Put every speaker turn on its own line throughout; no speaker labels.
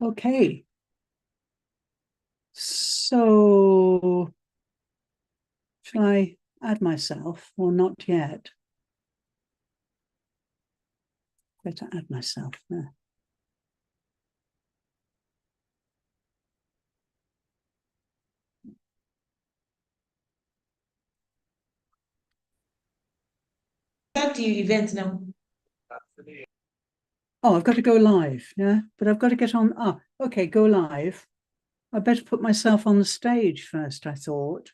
Okay. So, shall I add myself or not yet? Better add myself there.
Start the event now.
Oh, I've got to go live, yeah? But I've got to get on. Ah, okay, go live. I better put myself on the stage first, I thought.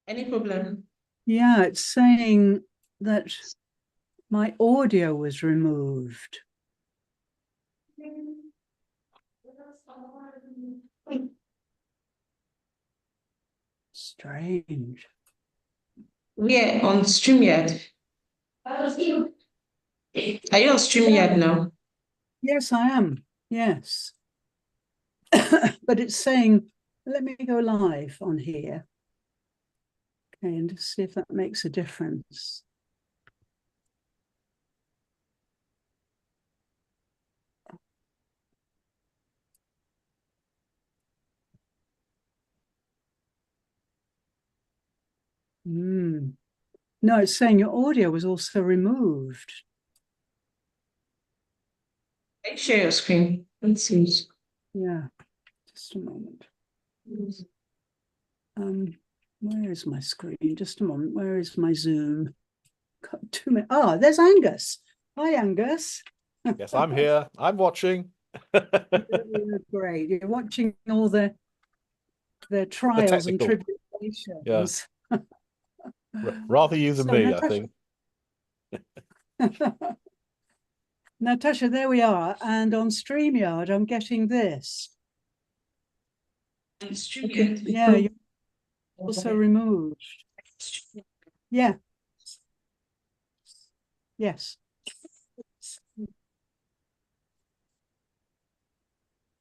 Any problem?
Yeah, it's saying that my audio was removed. Strange.
We're on StreamYard. Are you on StreamYard now?
Yes, I am. Yes. But it's saying, let me go live on here. Okay, and just see if that makes a difference. No, it's saying your audio was also removed.
Can you share your screen? Let's see.
Yeah, just a moment. Where is my screen? Just a moment. Where is my Zoom? Got 2 minutes. Ah, there's Angus. Hi, Angus.
Yes, I'm here. I'm watching.
Great. You're watching all the trials and tribulations.
Yeah. Rather you than me,
Natasha,
I think.
Natasha, there we are. And on StreamYard, I'm getting this.
Okay.
Yeah, you're also removed. Yeah. Yes.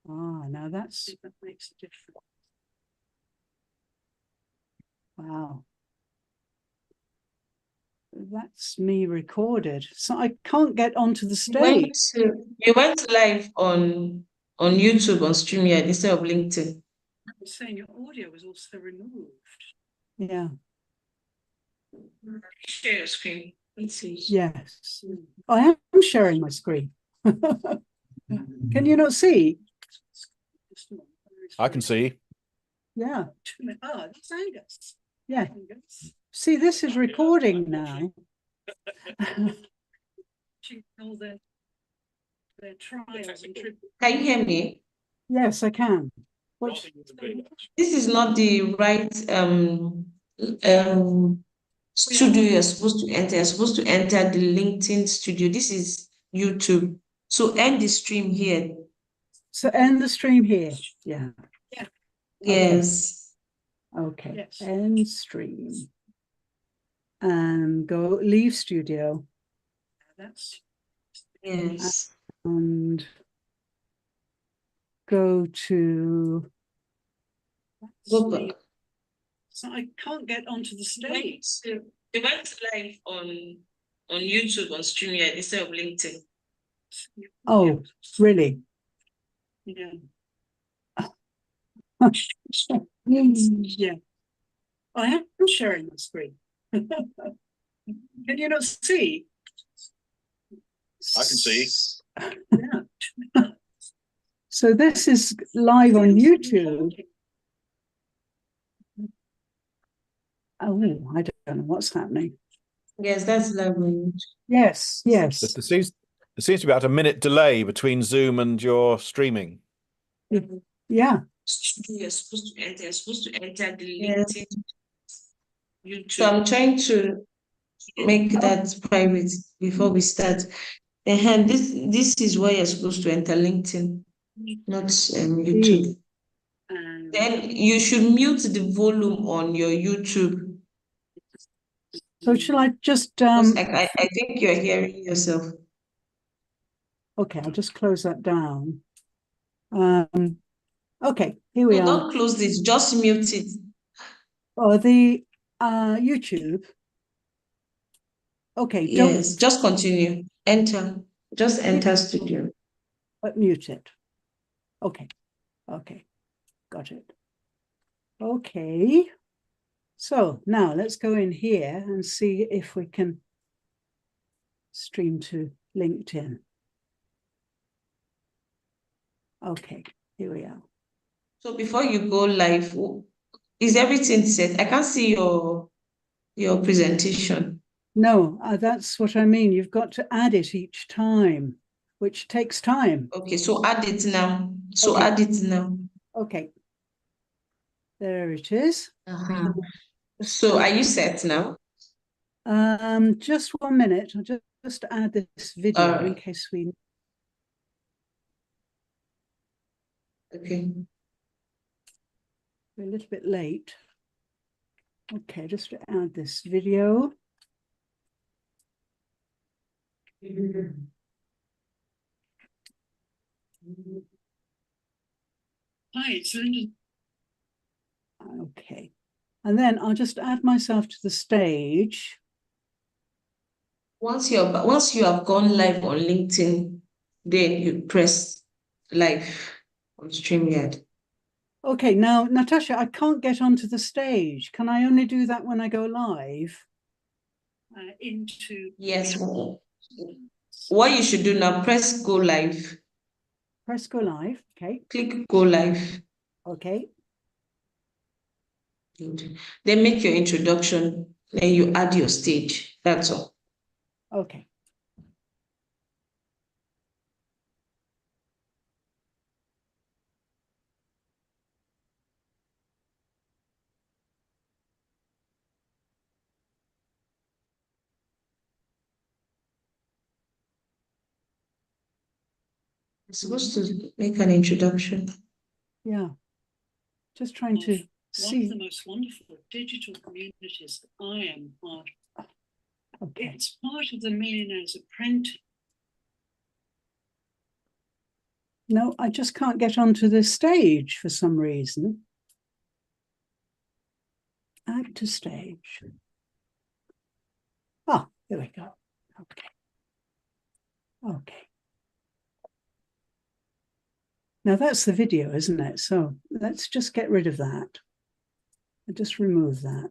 Ah, now that makes a difference. Wow. That's me recorded. So I can't get onto the stage.
You went live on YouTube on StreamYard instead of LinkedIn.
I'm saying your audio was also removed. Yeah.
Share your screen. Let's see.
Yes. I am sharing my screen. Can you not see?
I can see.
Yeah. Oh, that's Angus. Yeah. See, this is recording now.
Can you hear me?
Yes, I can.
This is not the right studio you're supposed to enter. You're supposed to enter the LinkedIn studio. This is YouTube. So end the stream here.
So end the stream here. Yeah.
Yeah. Yes.
Okay. Yes. End stream. And go leave studio.
That's yes.
And go to
Go back.
So I can't get onto the stage.
They went live on YouTube on StreamYard instead of LinkedIn.
Oh, really? Yeah. Yeah. I am sharing my screen. Can you not see?
I can see.
Yeah. So this is live on YouTube. Oh, I don't know what's happening.
Yes, that's live on YouTube.
Yes, yes.
There seems to be about a minute delay between Zoom and your streaming.
Yeah.
You're supposed to enter the LinkedIn YouTube. So I'm trying to make that private before we start. And this is where you're supposed to enter LinkedIn, not YouTube. Then you should mute the volume on your YouTube.
So shall I just
I think you're hearing yourself.
Okay, I'll just close that down. Okay, here we are.
Don't close this, just mute it.
Oh, the YouTube. Okay,
yes, just continue. Enter. Just enter studio.
But mute it. Okay. Okay. Got it. Okay. So now let's go in here and see if we can stream to LinkedIn. Okay, here we are.
So before you go live, is everything set? I can't see your presentation.
No, that's what I mean. You've got to add it each time, which takes time.
Okay, so add it now. So
Okay.
add it now.
Okay. There it is.
So are you set now?
Just 1 minute. I'll just add this video in case we.
Okay.
We're a little bit late. Okay, just to add this video. Hi, it's Linda. Okay. And then I'll just add myself to the stage.
Once you have gone live on LinkedIn, then you press live on StreamYard.
Okay, now, Natasha, I can't get onto the stage. Can I only do that when I go live?
Yes. What you should do now, press go live.
Press go live, okay.
Click go live.
Okay.
Good. Then make your introduction, then you add your stage. That's all.
Okay.
You're supposed to make an introduction.
Yeah. Just trying to see.
One of the most wonderful digital communities that I am part of.
Okay.
It's part of the Millionaire's Apprentice.
No, I just can't get onto this stage for some reason. Add to stage. Ah, there we go. Okay. Okay. Now that's the video, isn't it? So let's just get rid of that. I'll just remove that.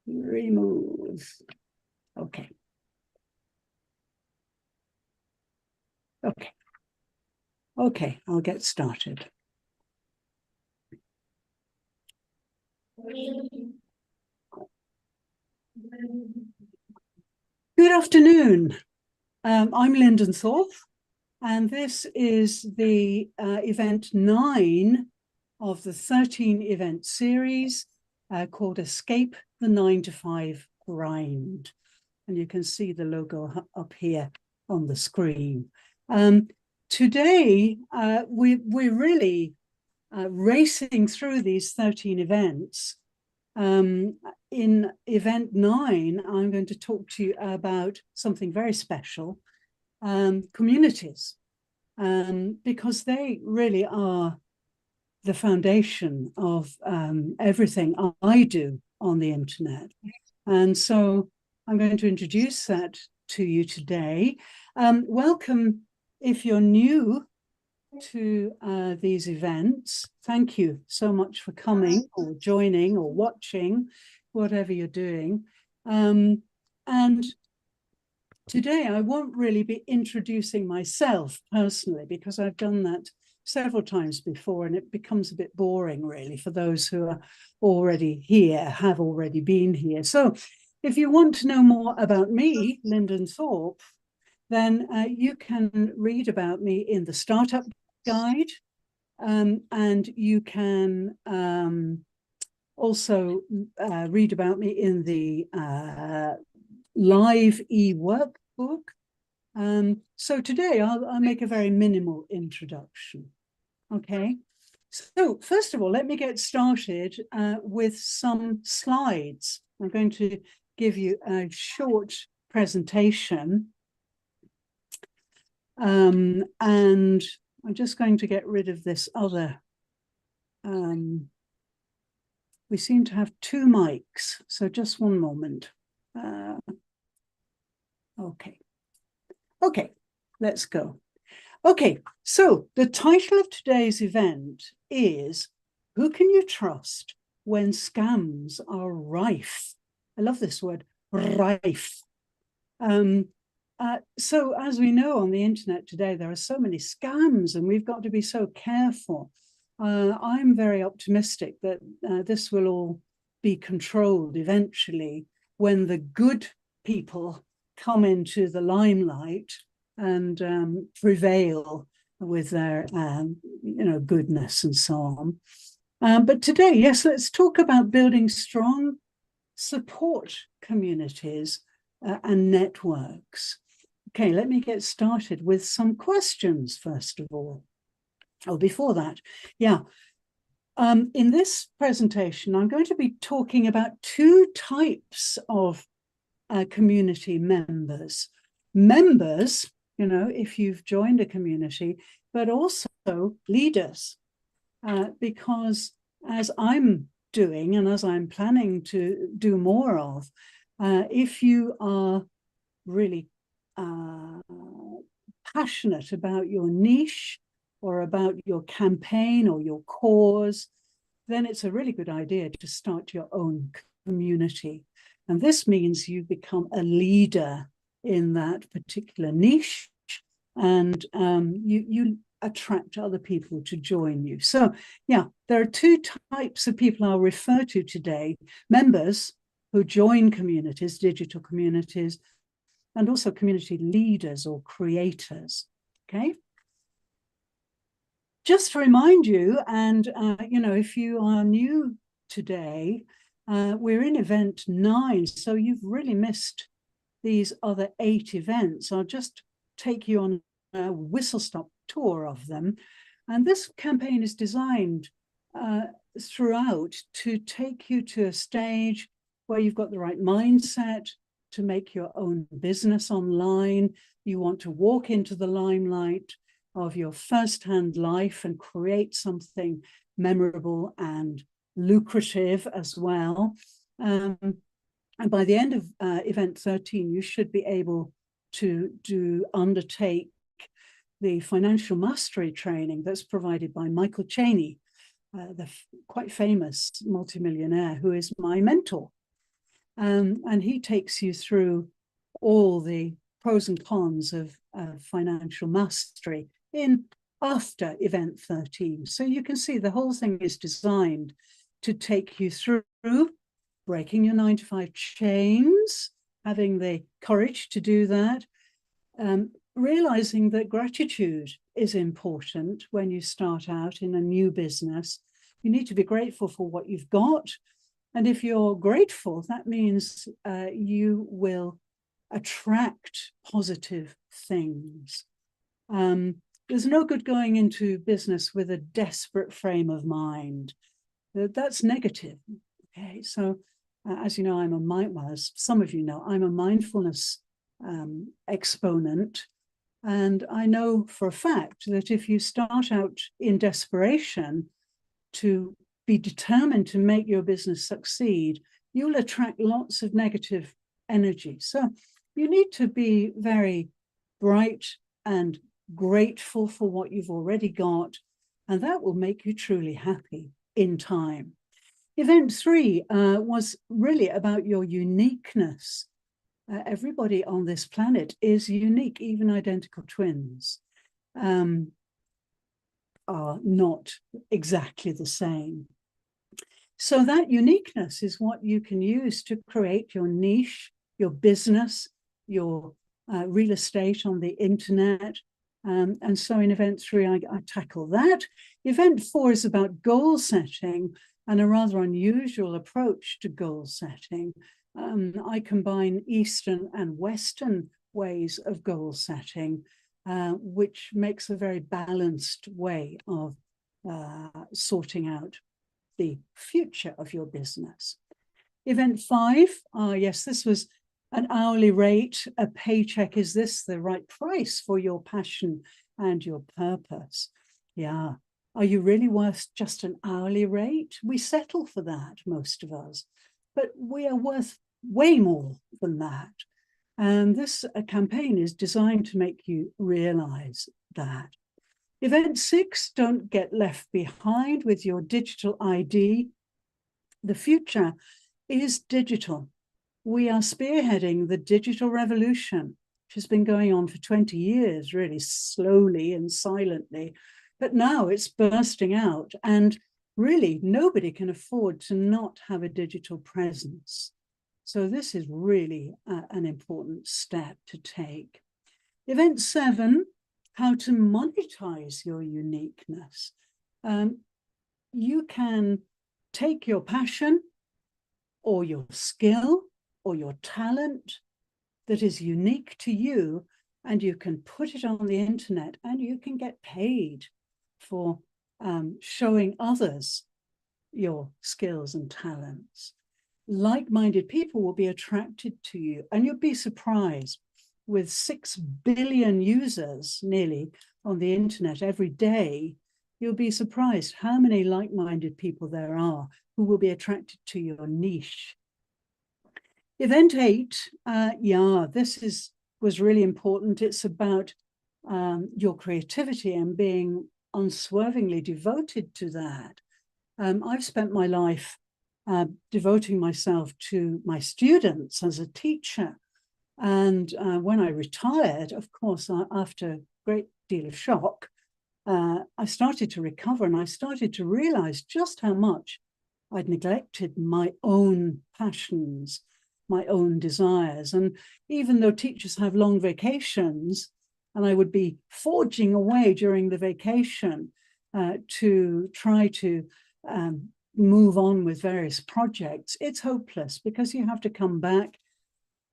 Remove. Okay. Okay. Okay, I'll get started. Good afternoon. I'm Lyndon Thorpe, and this is the event 9 of the 13 event series called Escape the 9-to-5 Grind. And you can see the logo up here on the screen. Today, we're really racing through these 13 events. In event 9, I'm going to talk to you about something very special, communities, because they really are the foundation of everything I do on the internet. And so I'm going to introduce that to you today. Welcome if you're new to these events. Thank you so much for coming or joining or watching, whatever you're doing. And today I won't really be introducing myself personally, because I've done that several times before and it becomes a bit boring really for those who are already here, have already been here. So if you want to know more about me, Lyndon Thorpe, then you can read about me in the Startup Guide, and you can also read about me in the live e-workbook. So today I'll make a very minimal introduction. Okay, so first of all, let me get started with some slides. I'm going to give you a short presentation. And I'm just going to get rid of this other We seem to have two mics, so just one moment. Okay, let's go. Okay, so the title of today's event is Who Can You Trust When Scams Are Rife? I love this word, rife. So as we know on the internet today, there are so many scams and we've got to be so careful. I'm very optimistic that this will all be controlled eventually when the good people come into the limelight and prevail with their goodness and so on. But today, yes, let's talk about building strong support communities and networks. Okay, let me get started with some questions first of all. Oh, before that, yeah. In this presentation, I'm going to be talking about two types of community members. Members, you know, if you've joined a community, but also leaders, because as I'm doing and as I'm planning to do more of, if you are really passionate about your niche or about your campaign or your cause, then it's a really good idea to start your own community. And this means you become a leader in that particular niche, and you attract other people to join you. So yeah, there are two types of people I'll refer to today: members who join communities, digital communities, and also community leaders or creators. Okay. Just to remind you, and if you are new today, we're in event 9, so you've really missed these other 8 events. I'll just take you on a whistle-stop tour of them. And this campaign is designed throughout to take you to a stage where you've got the right mindset to make your own business online. You want to walk into the limelight of your first-hand life and create something memorable and lucrative as well. And by the end of event 13, you should be able to undertake the financial mastery training that's provided by Michael Cheney, the quite famous multimillionaire who is my mentor. And he takes you through all the pros and cons of financial mastery after event 13. So you can see the whole thing is designed to take you through breaking your 9-to-5 chains, having the courage to do that, realizing that gratitude is important when you start out in a new business. You need to be grateful for what you've got. And if you're grateful, that means you will attract positive things. There's no good going into business with a desperate frame of mind. That's negative. Okay, so as you know, as some of you know, I'm a mindfulness exponent. And I know for a fact that if you start out in desperation to be determined to make your business succeed, you'll attract lots of negative energy. So you need to be very bright and grateful for what you've already got, and that will make you truly happy in time. Event 3 was really about your uniqueness. Everybody on this planet is unique, even identical twins are not exactly the same. So that uniqueness is what you can use to create your niche, your business, your real estate on the internet. And so in event 3, I tackle that. Event 4 is about goal setting and a rather unusual approach to goal setting. I combine Eastern and Western ways of goal setting, which makes a very balanced way of sorting out the future of your business. Event 5, yes, this was an hourly rate, a paycheck. Is this the right price for your passion and your purpose? Yeah, Are you really worth just an hourly rate? We settle for that, most of us, but we are worth way more than that. And this campaign is designed to make you realize that. Event 6, don't get left behind with your digital ID. The future is digital. We are spearheading the digital revolution, which has been going on for 20 years, really slowly and silently. But now it's bursting out, and really nobody can afford to not have a digital presence. So this is really an important step to take. Event 7, how to monetize your uniqueness. You can take your passion or your skill or your talent that is unique to you, and you can put it on the internet, and you can get paid for showing others your skills and talents. Like-minded people will be attracted to you, and you'll be surprised. With 6 billion users nearly on the internet every day, you'll be surprised how many like-minded people there are who will be attracted to your niche. Event 8, this was really important. It's about your creativity and being unswervingly devoted to that. I've spent my life devoting myself to my students as a teacher. And when I retired, of course, after a great deal of shock, I started to recover, and I started to realize just how much I'd neglected my own passions, my own desires. And even though teachers have long vacations, and I would be forging away during the vacation to try to move on with various projects, it's hopeless, because you have to come back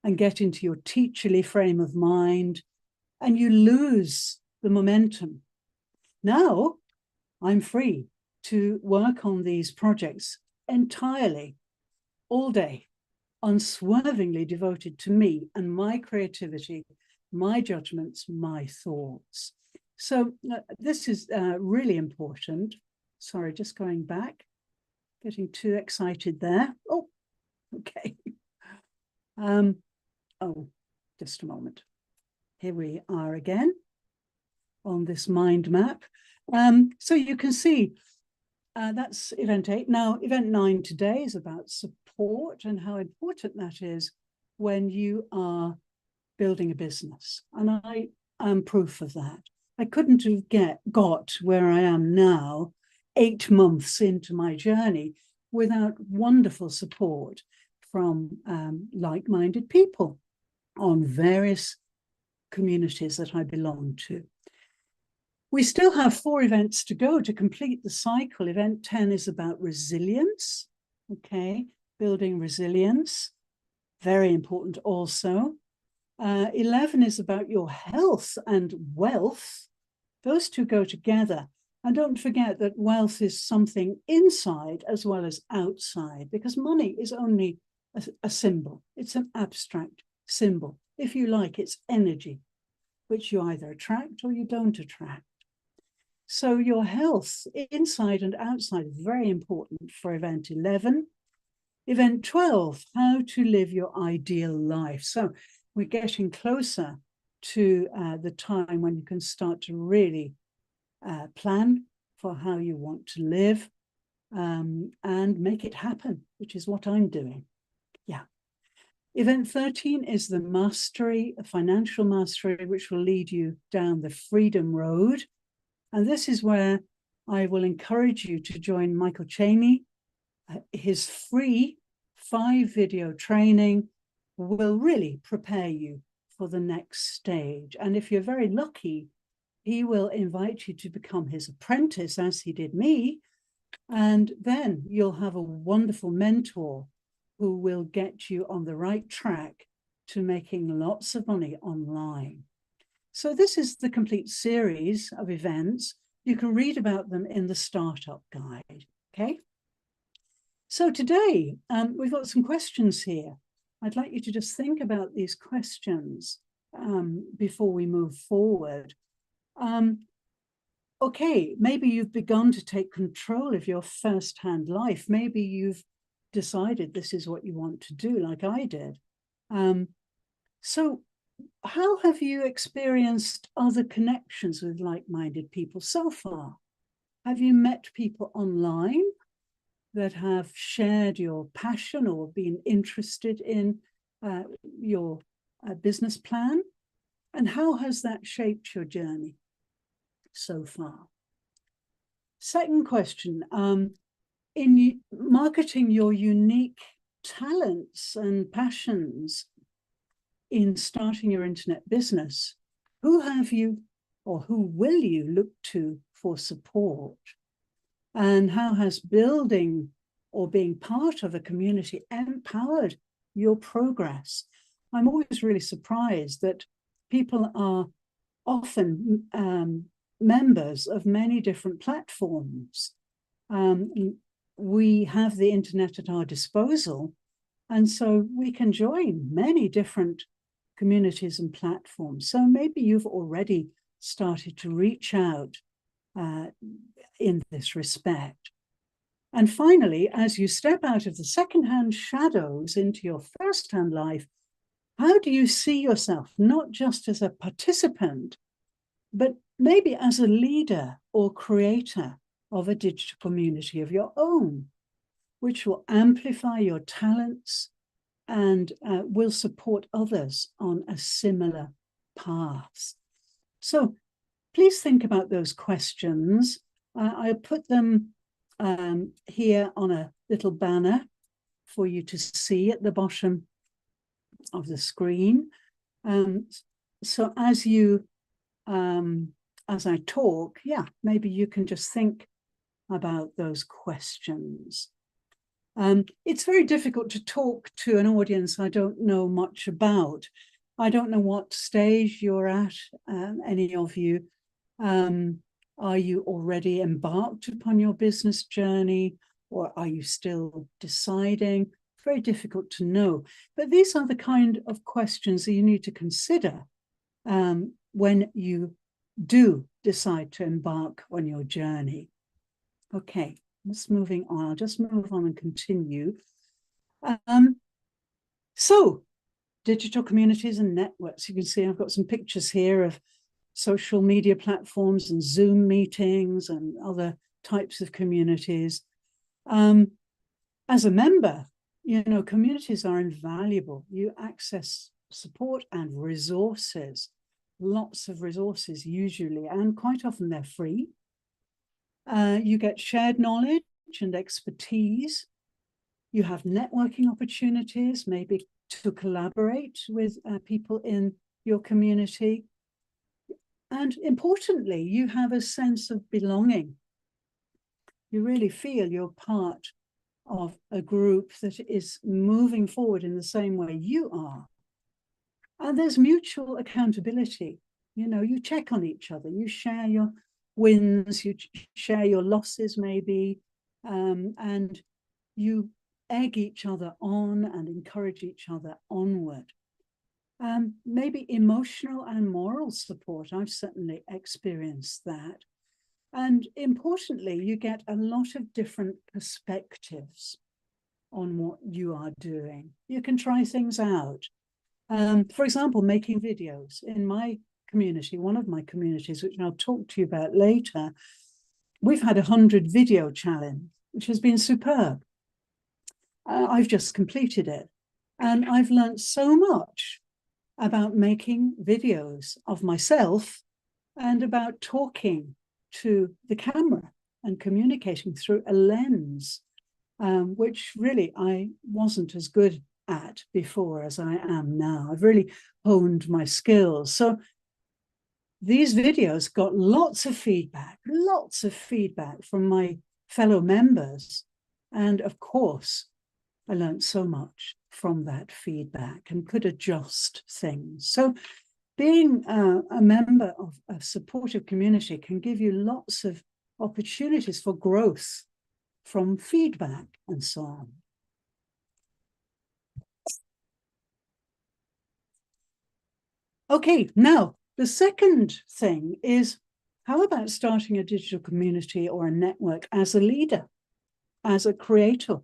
and get into your teacherly frame of mind, and you lose the momentum. Now I'm free to work on these projects entirely, all day, unswervingly devoted to me and my creativity, my judgments, my thoughts. So this is really important. Sorry, just going back, getting too excited there. Oh, okay. Oh, just a moment. Here we are again on this mind map. So you can see that's event 8. Now, event 9 today is about support and how important that is when you are building a business. And I am proof of that. I couldn't have got where I am now 8 months into my journey without wonderful support from like-minded people on various communities that I belong to. We still have 4 events to go to complete the cycle. Event 10 is about resilience, okay, building resilience, very important also. 11 is about your health and wealth. Those two go together. And don't forget that wealth is something inside as well as outside, because money is only a symbol. It's an abstract symbol. If you like, it's energy, which you either attract or you don't attract. So your health, inside and outside, is very important for event 11. Event 12, how to live your ideal life. So we're getting closer to the time when you can start to really plan for how you want to live and make it happen, which is what I'm doing. Yeah. Event 13 is the mastery, financial mastery, which will lead you down the freedom road. And this is where I will encourage you to join Michael Cheney. His free 5-video training will really prepare you for the next stage. And if you're very lucky, he will invite you to become his apprentice, as he did me. And then you'll have a wonderful mentor who will get you on the right track to making lots of money online. So this is the complete series of events. You can read about them in the Startup Guide, okay? So today, we've got some questions here. I'd like you to just think about these questions before we move forward. okay, maybe you've begun to take control of your first-hand life. Maybe you've decided this is what you want to do, like I did. So how have you experienced other connections with like-minded people so far? Have you met people online that have shared your passion or been interested in your business plan? And how has that shaped your journey so far? Second question, in marketing your unique talents and passions in starting your internet business, who have you or who will you look to for support? And how has building or being part of a community empowered your progress? I'm always really surprised that people are often members of many different platforms. We have the internet at our disposal, and so we can join many different communities and platforms. So maybe you've already started to reach out in this respect. And finally, as you step out of the second-hand shadows into your first-hand life, how do you see yourself, not just as a participant, but maybe as a leader or creator of a digital community of your own, which will amplify your talents and will support others on a similar path? So please think about those questions. I put them here on a little banner for you to see at the bottom of the screen. So as I talk, maybe you can just think about those questions. It's very difficult to talk to an audience I don't know much about. I don't know what stage you're at, any of you. Are you already embarked upon your business journey, or are you still deciding? Very difficult to know. But these are the kind of questions that you need to consider when you do decide to embark on your journey. Okay, let's moving on. I'll just move on and continue. So, digital communities and networks. You can see I've got some pictures here of social media platforms and Zoom meetings and other types of communities. As a member, you know, communities are invaluable. You access support and resources, lots of resources usually, and quite often they're free. You get shared knowledge and expertise. You have networking opportunities, maybe to collaborate with people in your community. And importantly, you have a sense of belonging. You really feel you're part of a group that is moving forward in the same way you are. And there's mutual accountability. You know, you check on each other, you share your wins, you share your losses maybe, and you egg each other on and encourage each other onward. Maybe emotional and moral support. I've certainly experienced that. And importantly, you get a lot of different perspectives on what you are doing. You can try things out. For example, making videos. In my community, one of my communities, which I'll talk to you about later, we've had 100 video challenge, which has been superb. I've just completed it. And I've learned so much about making videos of myself and about talking to the camera and communicating through a lens, which really I wasn't as good at before as I am now. I've really honed my skills. So these videos got lots of feedback from my fellow members. And of course, I learned so much from that feedback and could adjust things. So being a member of a supportive community can give you lots of opportunities for growth from feedback and so on. Okay, now the second thing is How about starting a digital community or a network as a leader, as a creator?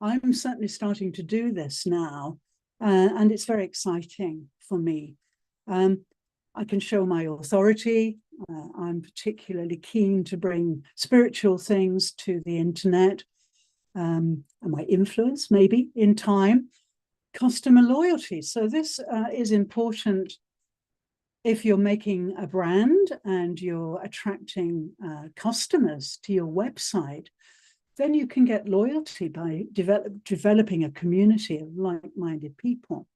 I'm certainly starting to do this now, and it's very exciting for me. I can show my authority. I'm particularly keen to bring spiritual things to the internet, and my influence maybe in time, customer loyalty. So this is important if you're making a brand and you're attracting customers to your website. Then you can get loyalty by developing a community of like-minded people.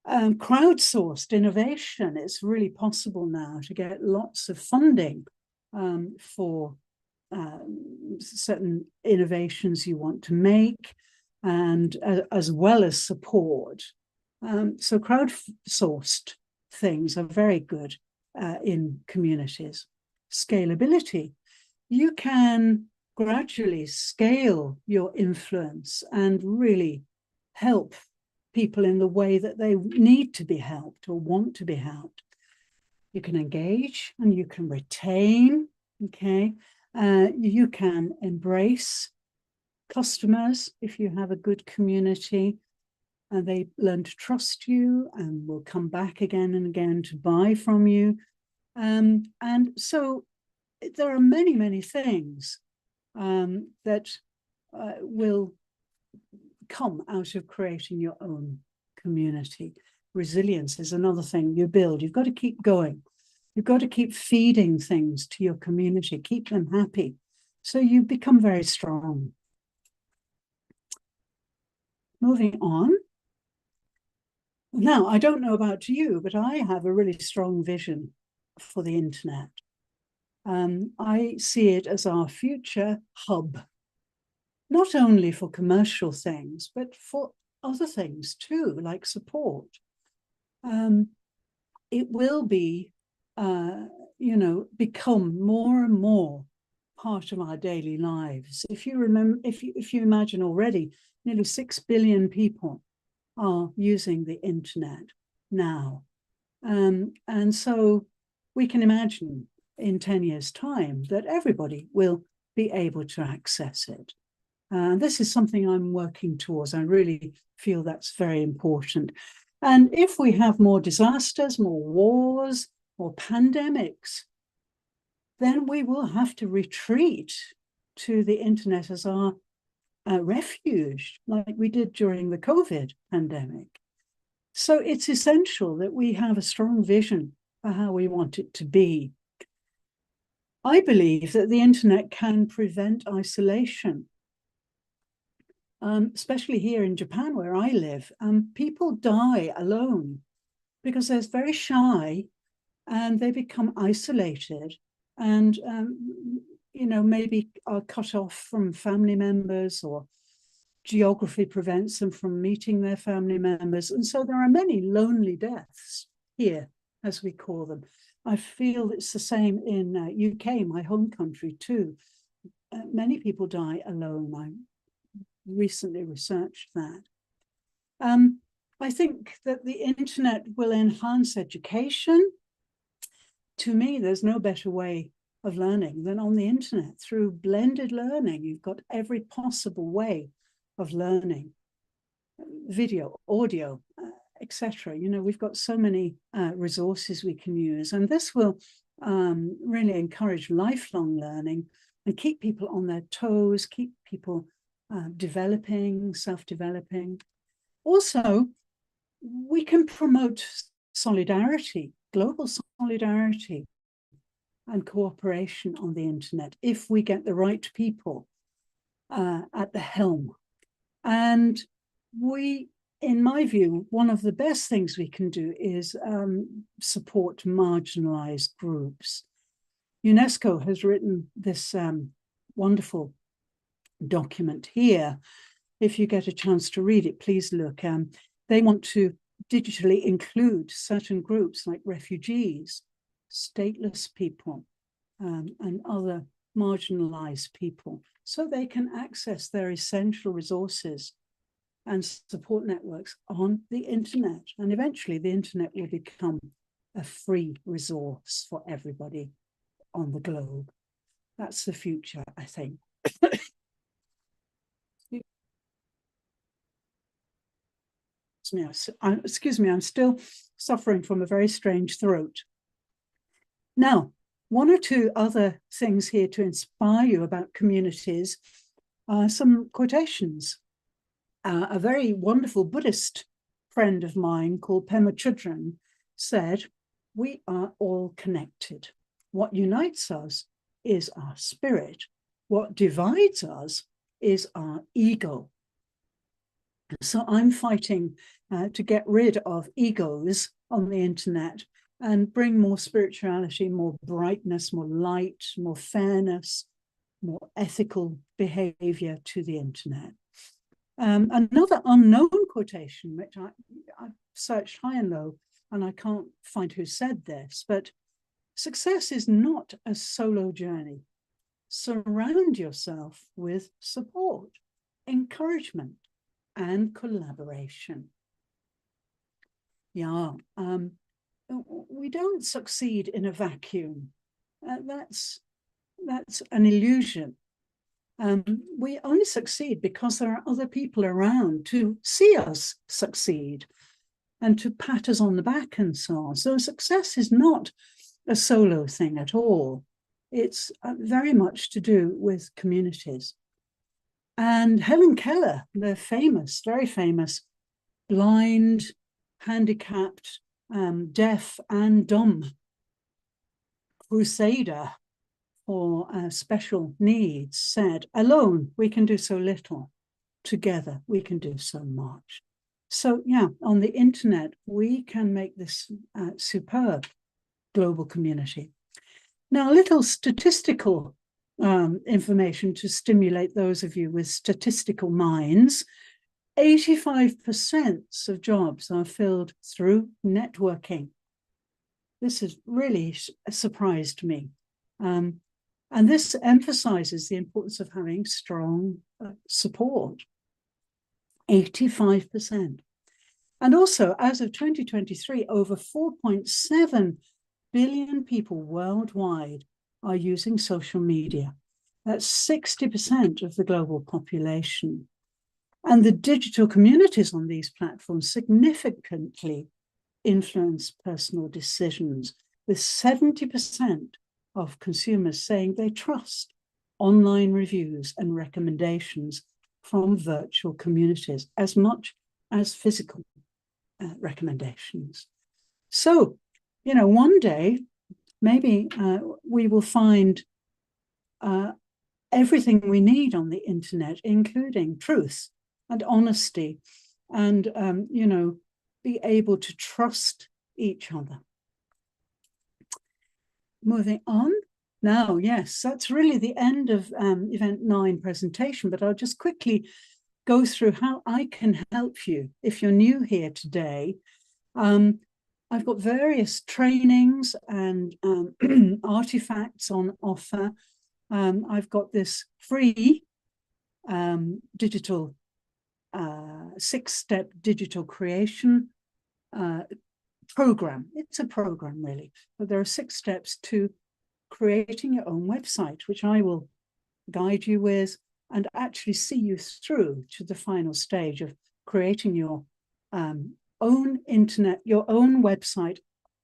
Crowdsourced innovation, it's really possible now to get lots of funding for certain innovations you want to make, and as well as support. So crowdsourced things are very good in communities. Scalability, you can gradually scale your influence and really help people in the way that they need to be helped or want to be helped. You can engage and you can retain, okay? You can embrace customers if you have a good community and they learn to trust you and will come back again and again to buy from you. And so there are many, many things that will come out of creating your own community. Resilience is another thing you build. You've got to keep going. You've got to keep feeding things to your community, keep them happy. So you become very strong. Moving on. Now, I don't know about you, but I have a really strong vision for the internet. I see it as our future hub, not only for commercial things, but for other things too, like support. It will be, become more and more part of our daily lives. If you remember, if you imagine already, nearly 6 billion people are using the internet now. And so we can imagine in 10 years' time that everybody will be able to access it. This is something I'm working towards. I really feel that's very important. And if we have more disasters, more wars, more pandemics, then we will have to retreat to the internet as our refuge, like we did during the COVID pandemic. So it's essential that we have a strong vision for how we want it to be. I believe that the internet can prevent isolation. Especially here in Japan, where I live, people die alone because they're very shy and they become isolated and, maybe are cut off from family members, or geography prevents them from meeting their family members. And so there are many lonely deaths here, as we call them. I feel it's the same in UK, my home country too. Many people die alone. I recently researched that. I think that the internet will enhance education. To me, there's no better way of learning than on the internet. Through blended learning, you've got every possible way of learning, video, audio, etc. We've got so many resources we can use, and this will really encourage lifelong learning and keep people on their toes, keep people developing, self-developing. Also, we can promote solidarity, global solidarity and cooperation on the internet if we get the right people at the helm. And in my view, one of the best things we can do is support marginalized groups. UNESCO has written this wonderful document here. If you get a chance to read it, please look. They want to digitally include certain groups like refugees, stateless people, and other marginalized people, so they can access their essential resources and support networks on the internet. And eventually the internet will become a free resource for everybody on the globe. That's the future, I think. Excuse me, I'm still suffering from a very strange throat. Now, one or two other things here to inspire you about communities are some quotations. A very wonderful Buddhist friend of mine called Pema Chodron said, "We are all connected. What unites us is our spirit. What divides us is our ego." So I'm fighting to get rid of egos on the internet and bring more spirituality, more brightness, more light, more fairness, more ethical behavior to the internet. Another unknown quotation, which I've searched high and low, and I can't find who said this, but success is not a solo journey. Surround yourself with support, encouragement, and collaboration. Yeah, we don't succeed in a vacuum. That's an illusion. We only succeed because there are other people around to see us succeed and to pat us on the back and so on. So success is not a solo thing at all. It's very much to do with communities. And Helen Keller, the famous, very famous, blind, handicapped, deaf and dumb crusader for special needs, said, "Alone, we can do so little. Together, we can do so much." So yeah, on the internet, we can make this superb global community. Now, a little statistical information to stimulate those of you with statistical minds. 85% of jobs are filled through networking. This has really surprised me. And this emphasizes the importance of having strong support. 85%. And also, as of 2023, over 4.7 billion people worldwide are using social media. That's 60% of the global population. And the digital communities on these platforms significantly influence personal decisions, with 70% of consumers saying they trust online reviews and recommendations from virtual communities as much as physical recommendations. So, you know, one day, maybe we will find everything we need on the internet, including truth and honesty, and, you know, be able to trust each other. Moving on. Now, yes, that's really the end of Event 9 presentation, but I'll just quickly go through how I can help you if you're new here today. I've got various trainings and artifacts on offer. I've got this free digital 6-step digital creation program. It's a program, really, but there are 6 steps to creating your own website, which I will guide you with and actually see you through to the final stage of creating your own internet, your own website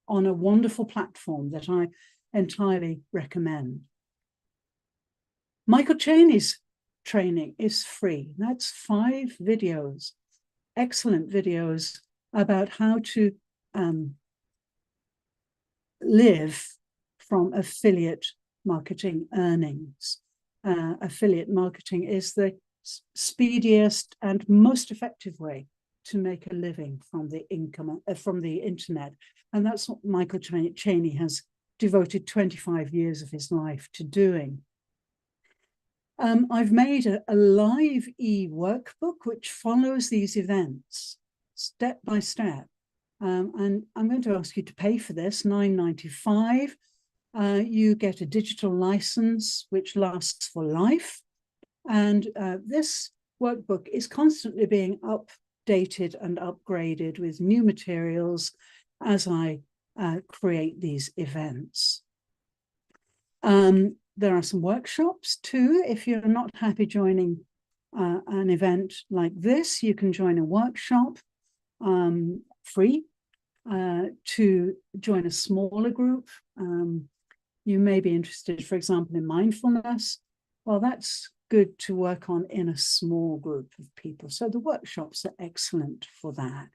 on a wonderful platform that I entirely recommend. Michael Cheney's training is free. That's 5 videos, excellent videos about how to live from affiliate marketing earnings. Affiliate marketing is the speediest and most effective way to make a living from the income from the internet, and that's what Michael Cheney has devoted 25 years of his life to doing. I've made a live e-workbook which follows these events step by step, and I'm going to ask you to pay for this, $9.95. You get a digital license which lasts for life, and this workbook is constantly being updated and upgraded with new materials as I create these events. There are some workshops too. If you're not happy joining an event like this, you can join a workshop free to join a smaller group. You may be interested, for example, in mindfulness. Well, that's good to work on in a small group of people. So the workshops are excellent for that.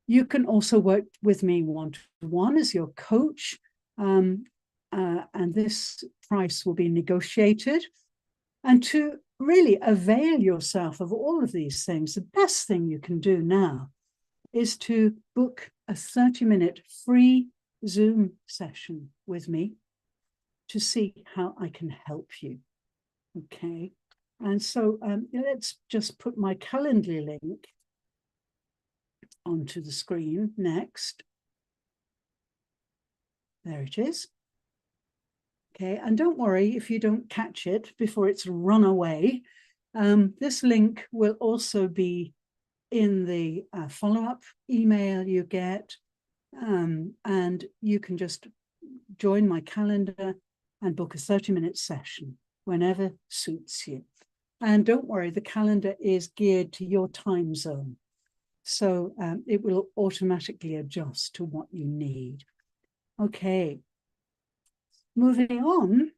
You can also work with me one-to-one as your coach, and this price will be negotiated. And to really avail yourself of all of these things, the best thing you can do now is to book a 30-minute free Zoom session with me to see how I can help you. Okay, and so let's just put my Calendly link onto the screen next. There it is. Okay, and don't worry if you don't catch it before it's run away. This link will also be in the follow-up email you get, and you can just join my calendar and book a 30-minute session whenever suits you. And don't worry, the calendar is geared to your time zone, so it will automatically adjust to what you need. Okay, moving on.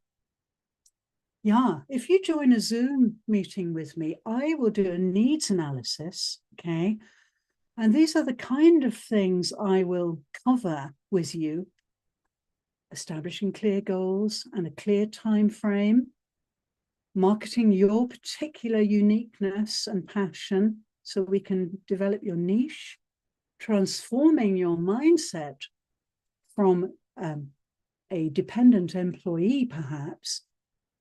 Yeah, if you join a Zoom meeting with me, I will do a needs analysis, okay? And these are the kind of things I will cover with you: establishing clear goals and a clear time frame, marketing your particular uniqueness and passion so we can develop your niche, transforming your mindset from a dependent employee, perhaps,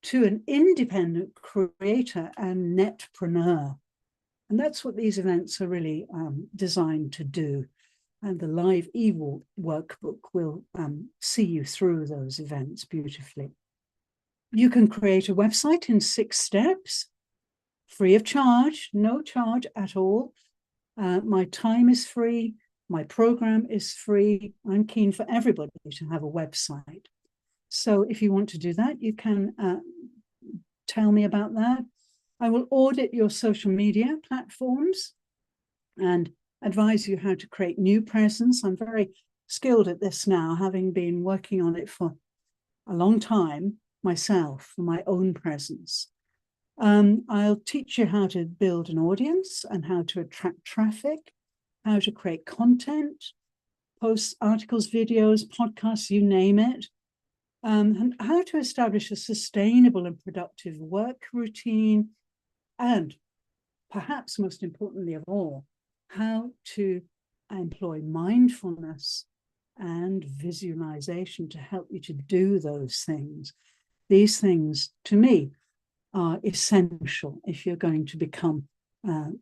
to an independent creator and netpreneur. And that's what these events are really designed to do. And the live e-workbook will see you through those events beautifully. You can create a website in 6 steps, free of charge, no charge at all. My time is free. My program is free. I'm keen for everybody to have a website. So if you want to do that, you can tell me about that. I will audit your social media platforms and advise you how to create new presence. I'm very skilled at this now, having been working on it for a long time myself, for my own presence. I'll teach you how to build an audience and how to attract traffic, how to create content, post articles, videos, podcasts, you name it, and how to establish a sustainable and productive work routine, and perhaps most importantly of all, how to employ mindfulness and visualization to help you to do those things. These things, to me, are essential if you're going to become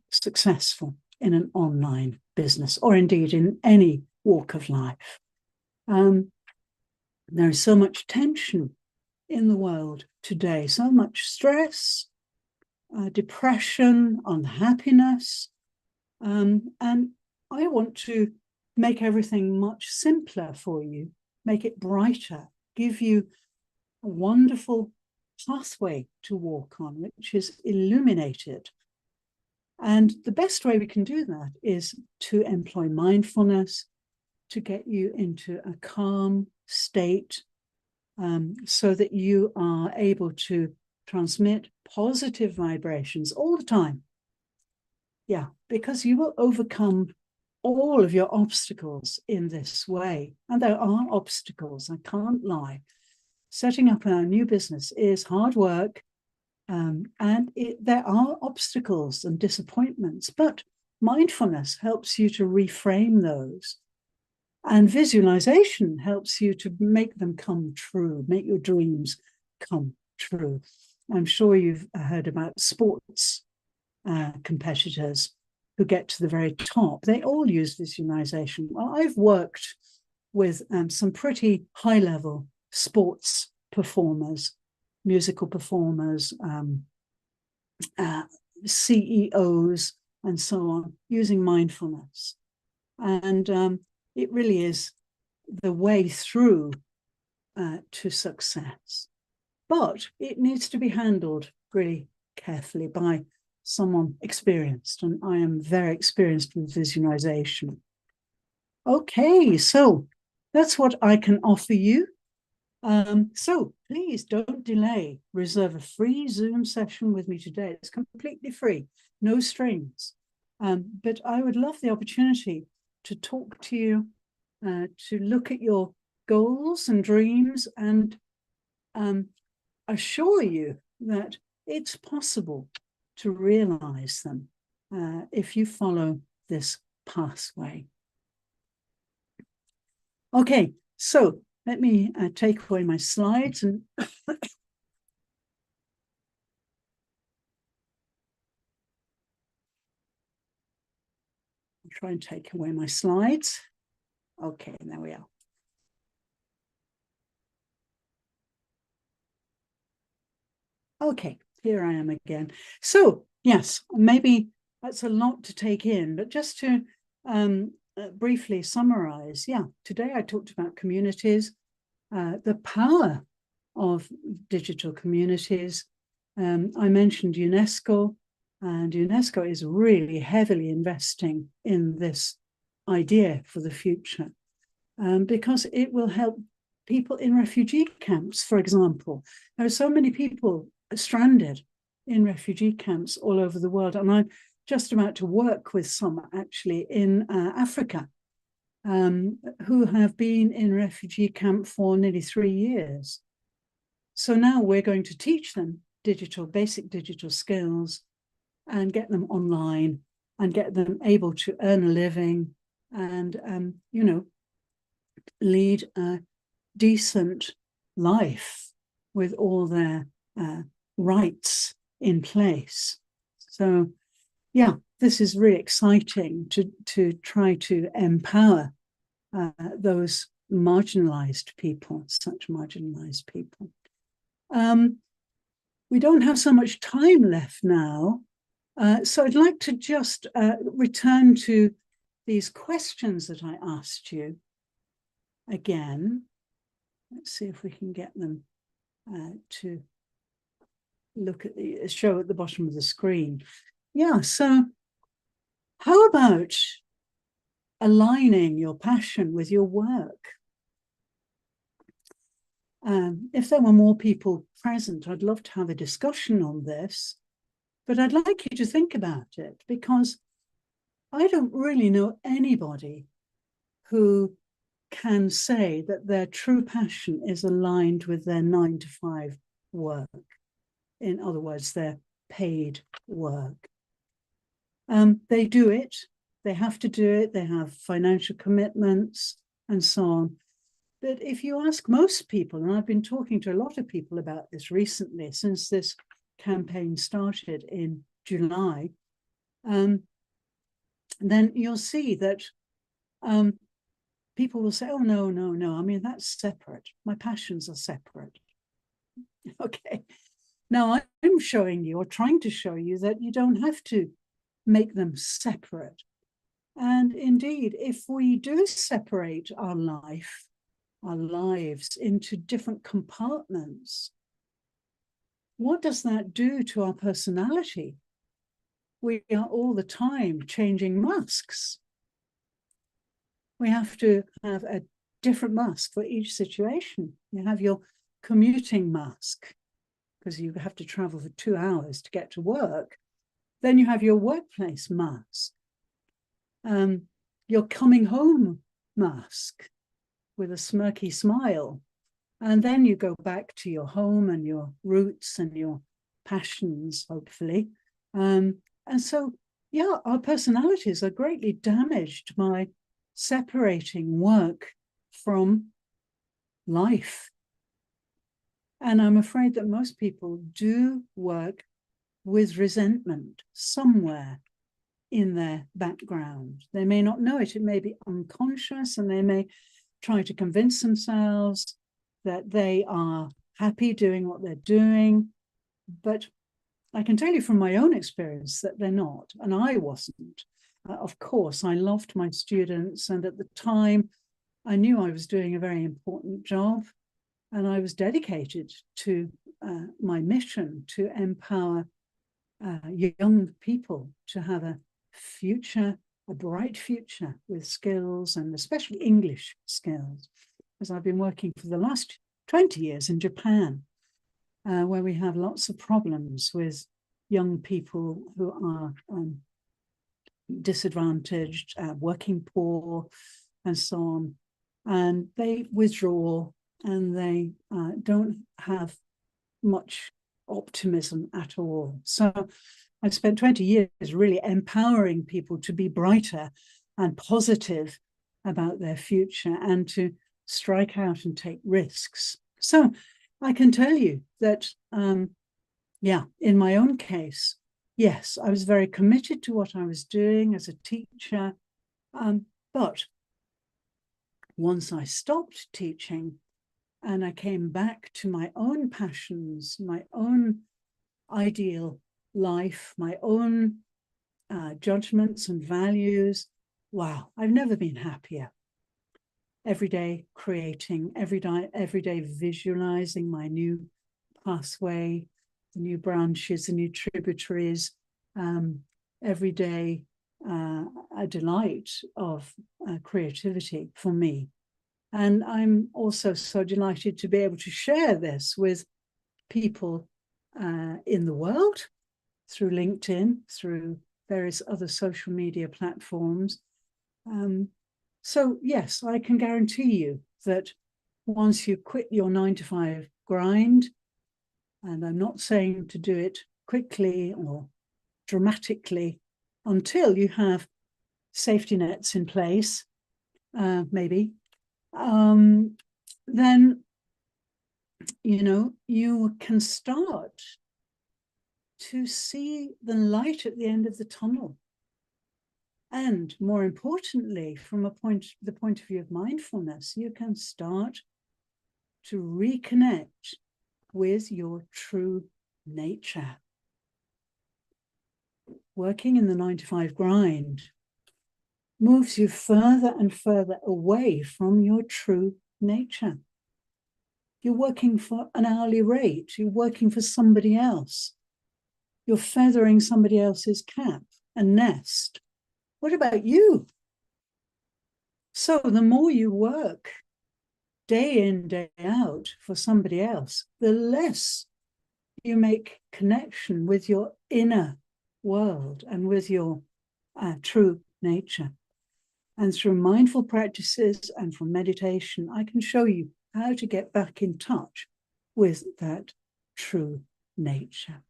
successful in an online business, or indeed in any walk of life. There is so much tension in the world today, so much stress, depression, unhappiness, and I want to make everything much simpler for you, make it brighter, give you a wonderful pathway to walk on, which is illuminated. And the best way we can do that is to employ mindfulness, to get you into a calm state, so that you are able to transmit positive vibrations all the time. Yeah, because you will overcome all of your obstacles in this way. And there are obstacles, I can't lie. Setting up a new business is hard work, and there are obstacles and disappointments, but mindfulness helps you to reframe those. And visualization helps you to make them come true, make your dreams come true. I'm sure you've heard about sports competitors who get to the very top. They all use visualization. Well, I've worked with some pretty high-level sports performers, musical performers, CEOs, and so on, using mindfulness. And it really is the way through to success. But it needs to be handled really carefully by someone experienced, and I am very experienced with visualization. Okay, so that's what I can offer you. So please don't delay. Reserve a free Zoom session with me today. It's completely free, no strings. But I would love the opportunity to talk to you, to look at your goals and dreams, and assure you that it's possible to realize them if you follow this pathway. Okay, so let me take away my slides and I'll try and take away my slides. Okay, there we are. Okay, here I am again. So yes, maybe that's a lot to take in, but just to briefly summarize, yeah, today I talked about communities, the power of digital communities. I mentioned UNESCO, and UNESCO is really heavily investing in this idea for the future, because it will help people in refugee camps, for example. There are so many people stranded in refugee camps all over the world, and I'm just about to work with some actually in Africa who have been in refugee camp for nearly 3 years. So now we're going to teach them basic digital skills and get them online and get them able to earn a living and, you know, lead a decent life with all their rights in place. So yeah, this is really exciting to try to empower those marginalized people, such marginalized people. We don't have so much time left now, so I'd like to just return to these questions that I asked you again. Let's see if we can get them to look at the show at the bottom of the screen. Yeah, so how about aligning your passion with your work? If there were more people present, I'd love to have a discussion on this, but I'd like you to think about it, because I don't really know anybody who can say that their true passion is aligned with their 9-to-5 work. In other words, their paid work. They do it, they have to do it, they have financial commitments and so on. But if you ask most people, and I've been talking to a lot of people about this recently, since this campaign started in July, then you'll see that people will say, oh, no, no, no, I mean, that's separate. My passions are separate. Okay. Now I'm showing you, or trying to show you, that you don't have to make them separate. And indeed, if we do separate our lives into different compartments, what does that do to our personality? We are all the time changing masks. We have to have a different mask for each situation. You have your commuting mask, because you have to travel for 2 hours to get to work. Then you have your workplace mask, your coming home mask with a smirky smile. And then you go back to your home and your roots and your passions, hopefully. And so, yeah, our personalities are greatly damaged by separating work from life. And I'm afraid that most people do work with resentment somewhere in their background. They may not know it, it may be unconscious, and they may try to convince themselves that they are happy doing what they're doing. But I can tell you from my own experience that they're not, and I wasn't. Of course, I loved my students, and at the time, I knew I was doing a very important job, and I was dedicated to my mission to empower young people to have a future, a bright future with skills, and especially English skills, as I've been working for the last 20 years in Japan, where we have lots of problems with young people who are disadvantaged, working poor, and so on. And they withdraw, and they don't have much optimism at all. So I spent 20 years really empowering people to be brighter and positive about their future and to strike out and take risks. So I can tell you that, in my own case, yes, I was very committed to what I was doing as a teacher. But once I stopped teaching and I came back to my own passions, my own ideal life, my own judgments and values, wow, I've never been happier. Every day creating, every day visualizing my new pathway, the new branches, the new tributaries, every day a delight of creativity for me. And I'm also so delighted to be able to share this with people in the world through LinkedIn, through various other social media platforms. So yes, I can guarantee you that once you quit your 9-to-5 grind, and I'm not saying to do it quickly or dramatically until you have safety nets in place, maybe, then, you can start to see the light at the end of the tunnel. And more importantly, from the point of view of mindfulness, you can start to reconnect with your true nature. Working in the 9-to-5 grind moves you further and further away from your true nature. You're working for an hourly rate. You're working for somebody else. You're feathering somebody else's cap and nest. What about you? So the more you work day in, day out for somebody else, the less you make connection with your inner world and with your true nature. And through mindful practices and from meditation, I can show you how to get back in touch with that true nature.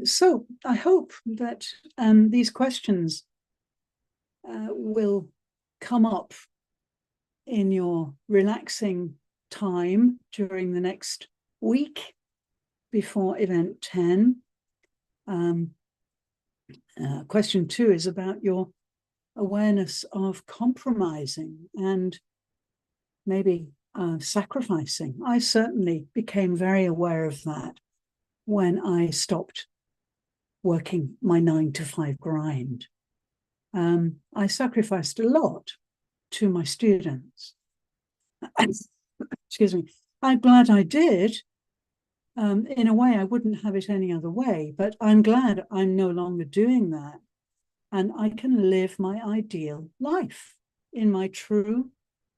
So I hope that these questions will come up in your relaxing time during the next week before event 10. Question 2 is about your awareness of compromising and maybe sacrificing. I certainly became very aware of that when I stopped working my 9-to-5 grind. I sacrificed a lot to my students. Excuse me. I'm glad I did. In a way, I wouldn't have it any other way, but I'm glad I'm no longer doing that. And I can live my ideal life in my true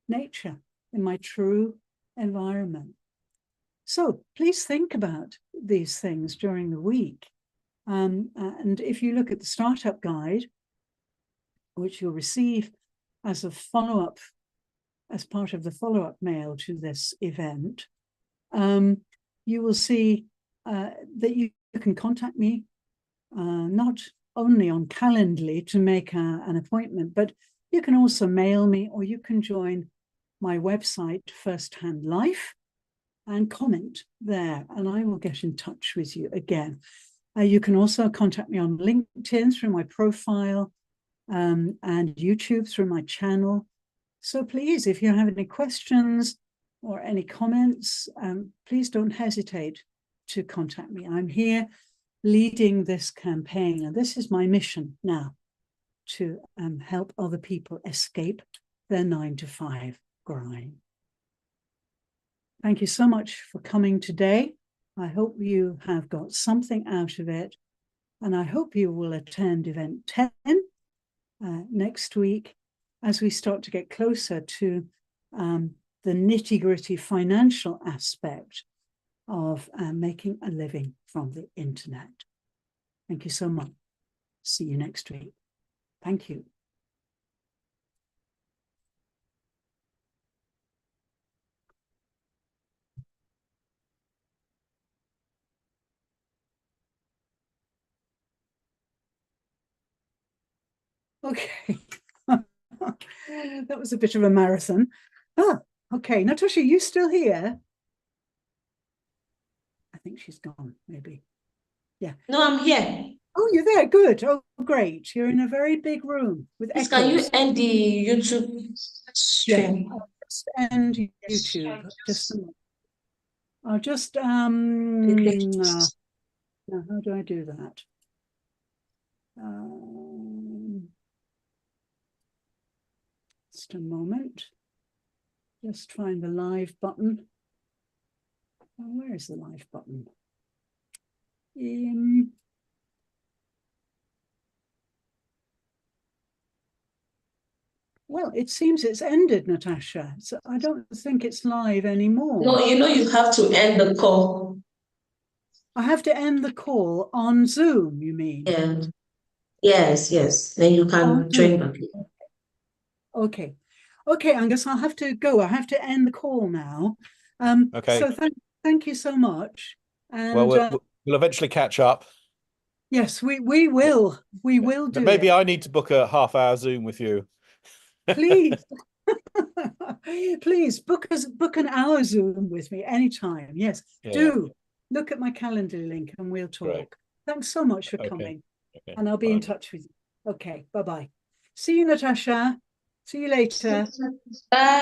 nature, in my true environment. So please think about these things during the week. And if you look at the startup guide, which you'll receive as a follow-up, as part of the follow-up mail to this event, you will see that you can contact me, not only on Calendly to make an appointment, but you can also mail me, or you can join my website, First Hand Life, and comment there, and I will get in touch with you again. You can also contact me on LinkedIn through my profile, and YouTube through my channel. So please, if you have any questions or any comments, please don't hesitate to contact me. I'm here leading this campaign, and this is my mission now, to help other people escape their 9-to-5 grind. Thank you so much for coming today. I hope you have got something out of it, and I hope you will attend event 10 next week as we start to get closer to the nitty-gritty financial aspect of making a living from the internet. Thank you so much. See you next week. Thank you. Okay. That was a bit of a marathon. Ah, okay. Natasha, you still here? I think she's gone, maybe. Yeah.
No, I'm here.
Oh, you're there. Good. Oh, great. You're in a very big room with
Please,
echoes.
can you end the YouTube stream?
I'll just end YouTube. Just a moment. I'll just now, how do I do that? Just a moment. Just find the live button. Oh, where is the live button? Well, it seems it's ended, Natasha. So I don't think it's live anymore.
No, you have to end the call.
I have to end the call on Zoom, you mean?
Yeah. Yes. Then you can join back.
Okay. Okay, Angus, I'll have to go. I have to end the call now.
Okay.
So thank you so much. And
Well, we'll eventually catch up.
yes, we will. We will do
Maybe
it.
I need to book a half-hour Zoom with you.
Please. Please book an hour Zoom with me anytime. Yes, do. Look at my calendar link and we'll talk.
Great.
Thanks so much for coming. And I'll be in touch with you. Okay, bye-bye. See you, Natasha. See you later.
Bye.